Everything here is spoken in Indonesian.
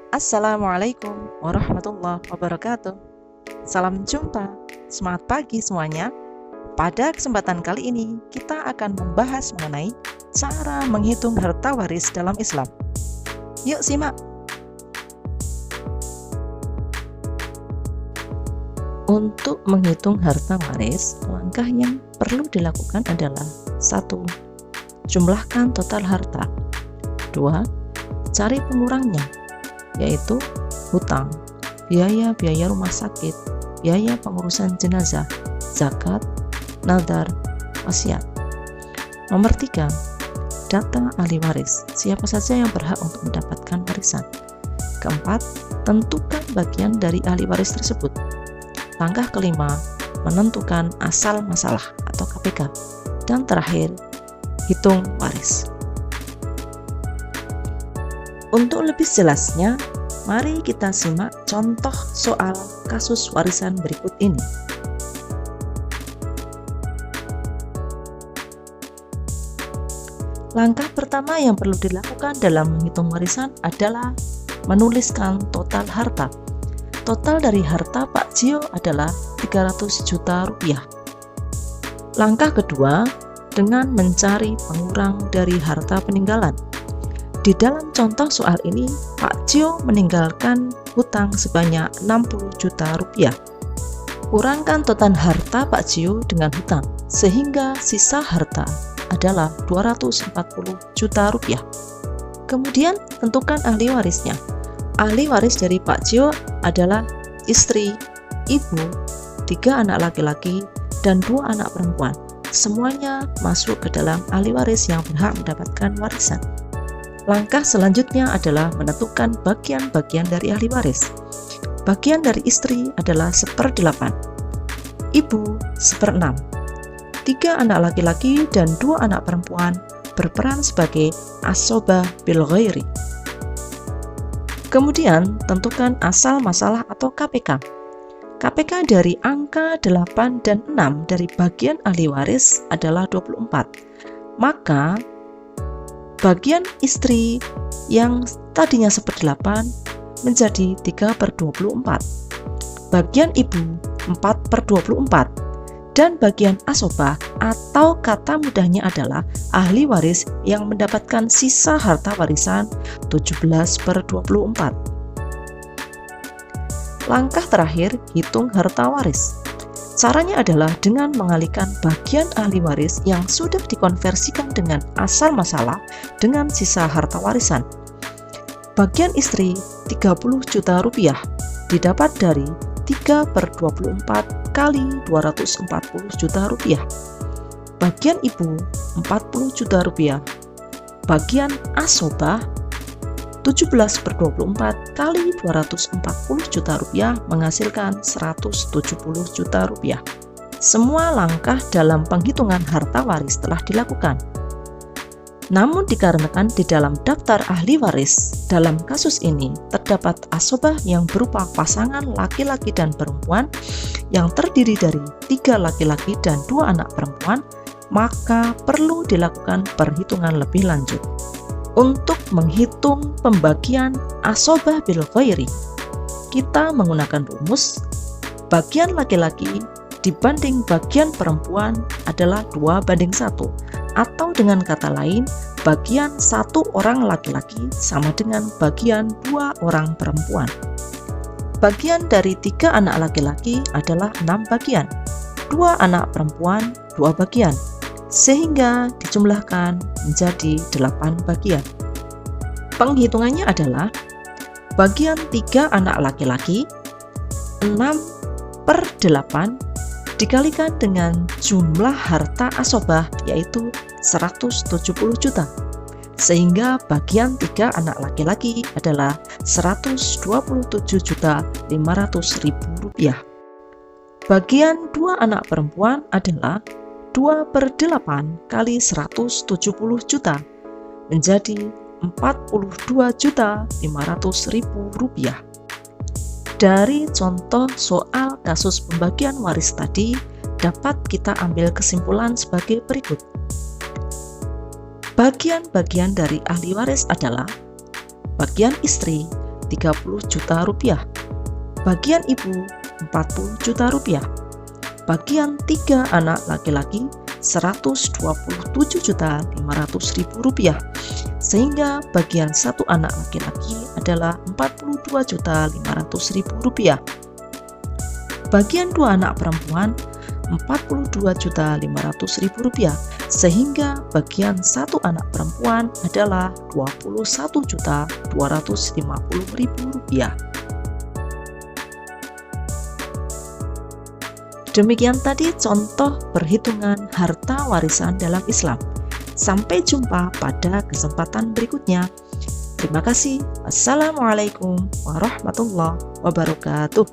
Assalamualaikum warahmatullahi wabarakatuh. Salam jumpa, semangat pagi semuanya. Pada kesempatan kali ini, kita akan membahas mengenai cara menghitung harta waris dalam Islam. Yuk simak. Untuk menghitung harta waris, langkah yang perlu dilakukan adalah 1. Jumlahkan total harta. 2. Cari pengurangnya, yaitu hutang, biaya-biaya rumah sakit, biaya pengurusan jenazah, zakat, nadar, wasiat. Nomor 3, data ahli waris, siapa saja yang berhak untuk mendapatkan warisan. Keempat, tentukan bagian dari ahli waris tersebut. Langkah kelima, menentukan asal masalah atau KPK. Dan terakhir, hitung waris. Untuk lebih jelasnya, mari kita simak contoh soal kasus warisan berikut ini. Langkah pertama yang perlu dilakukan dalam menghitung warisan adalah menuliskan total harta. Total dari harta Pak Gio adalah 300 juta rupiah. Langkah kedua, dengan mencari pengurang dari harta peninggalan. Di dalam contoh soal ini, Pak Gio meninggalkan hutang sebanyak 60 juta rupiah. Kurangkan total harta Pak Gio dengan hutang, sehingga sisa harta adalah 240 juta rupiah. Kemudian tentukan ahli warisnya. Ahli waris dari Pak Gio adalah istri, ibu, 3 anak laki-laki, dan 2 anak perempuan. Semuanya masuk ke dalam ahli waris yang berhak mendapatkan warisan. Langkah selanjutnya adalah menentukan bagian-bagian dari ahli waris. Bagian dari istri adalah 1/8, ibu 1/6, 3 anak laki-laki dan 2 anak perempuan berperan sebagai asobah bil ghairi. Kemudian tentukan asal masalah atau KPK. KPK dari angka 8 dan 6 dari bagian ahli waris adalah 24. Maka bagian istri yang tadinya 1/8 menjadi 3/24. Bagian ibu 4/24. Dan bagian asobah atau kata mudahnya adalah ahli waris yang mendapatkan sisa harta warisan 17/24. Langkah terakhir, hitung harta waris. Caranya adalah dengan mengalihkan bagian ahli waris yang sudah dikonversikan dengan asal masalah dengan sisa harta warisan. Bagian istri 30 juta rupiah didapat dari 3/24 kali 240 juta rupiah. Bagian ibu 40 juta rupiah. Bagian asobah 17/24 kali 240 juta rupiah menghasilkan 170 juta rupiah. Semua langkah dalam penghitungan harta waris telah dilakukan. Namun dikarenakan di dalam daftar ahli waris dalam kasus ini terdapat asobah yang berupa pasangan laki-laki dan perempuan yang terdiri dari 3 laki-laki dan 2 anak perempuan, maka perlu dilakukan perhitungan lebih lanjut. Untuk menghitung pembagian asobah bil ghairi, kita menggunakan rumus bagian laki-laki dibanding bagian perempuan adalah 2/1, atau dengan kata lain, bagian 1 orang laki-laki sama dengan bagian 2 orang perempuan. Bagian dari 3 anak laki-laki adalah 6 bagian, 2 anak perempuan 2 bagian, sehingga dijumlahkan menjadi 8 bagian. Penghitungannya adalah bagian 3 anak laki-laki 6/8 dikalikan dengan jumlah harta asobah yaitu 170 juta, sehingga bagian 3 anak laki-laki adalah 127.500.000 rupiah. Bagian 2 anak perempuan adalah 2/8 kali 170 juta menjadi 42.500.000 rupiah. Dari contoh soal kasus pembagian waris tadi, dapat kita ambil kesimpulan sebagai berikut. Bagian-bagian dari ahli waris adalah bagian istri 30 juta rupiah. Bagian ibu 40 juta rupiah. Bagian 3 anak laki-laki 127.500.000 rupiah, sehingga bagian 1 anak laki-laki adalah 42.500.000 rupiah. Bagian 2 anak perempuan 42.500.000 rupiah, sehingga bagian 1 anak perempuan adalah 21.250.000 rupiah. Demikian tadi contoh perhitungan harta warisan dalam Islam. Sampai jumpa pada kesempatan berikutnya. Terima kasih. Assalamualaikum warahmatullahi wabarakatuh.